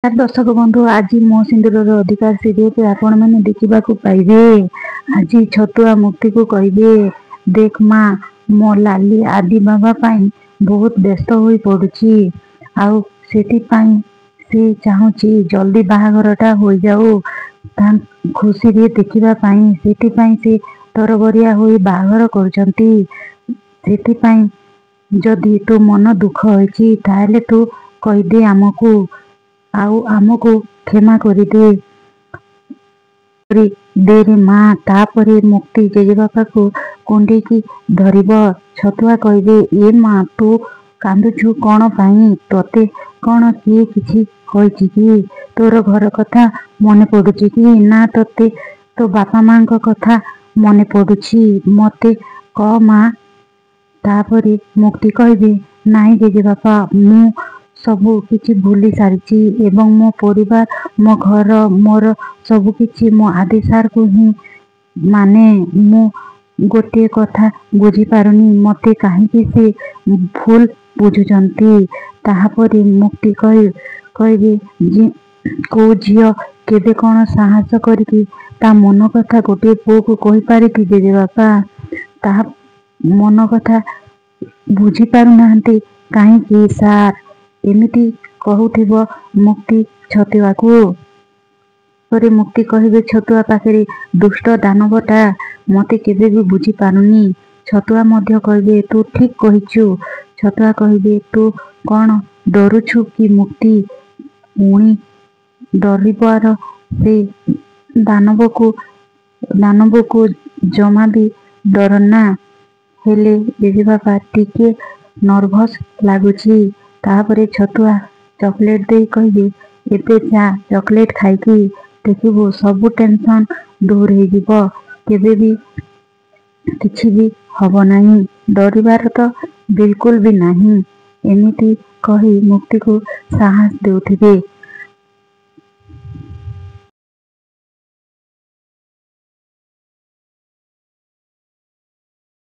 दर्शक बंधु आज मो सिंदूर अधिकार सीरियल आपण मैंने देखा पाइबे। आज छतुआ मुक्ति को कहे देख माँ मो लाली आदि बाबा पाई बहुत व्यस्त हो पड़ुची आउ सेठिपाई से चाहूची जल्दी बाहाघरटा हो जाऊ खुशी रे देखिबा पाई सेठिपाई से तरबरिया हो बाहाघर करछंती। सेठिपाई जदि तू मन दुख होइची ताहेले तू कहिदे आमको आउ आमको क्षमा करिदे दे रे माँ। तापरे मुक्ति जेजेबापा को कुंडेकी धरिब। छतुआ कहिबे ए माँ तू कांदुछु कौन पाई तोते कौन किए किछि कहिछि कि तोर घर कथा मने पड़ुछि कि ना तोते तो बापा माँ कथा मने पड़ुछि मते कह माँ। तापरे मुक्ति कहिबे नाई जेजेबापा मु सबु किछि भूली सारिछि एवं मो परिवार मो घर मोर सबु किछि मो आदेशार को ही माने मु गोटे कथा बुझी पारुनी मते काहेकि से भूल बुझुचंती। ताहापरे मुक्ति कहिबे को झियो केबे कौन साहस करिकी ता मन कथा गोटे पुओ को कहि पारे कि जेजेबापा ताहा मन कथा बुझी पारु नाहंती काहेकि सार एमिति कहूथिब मुक्ति छतुआ को। परे मुक्ति कहिबे छतुआ पाखरे दुष्ट दानवटा मते केबे भी बुझी पारुनी। छतुआ मध्य कहिबे तू ठीक कहिछु। छतुआ कहिबे तू कौन डरुछु कि मुक्ति उणी डरिबार से दानव को जमा भी डरना हेले जेजेबापा टिके नर्भस लागुची। तापरे छतुआ चॉकलेट दे कहिबे एबे जा चॉकलेट खाइकी देखिबो सबु टेंशन दूर हो जिवो केबे भी किछि भी हबो नाही डरिबार तो बिल्कुल भी नाही एमिति कही मुक्ति को साहस देउथिबे।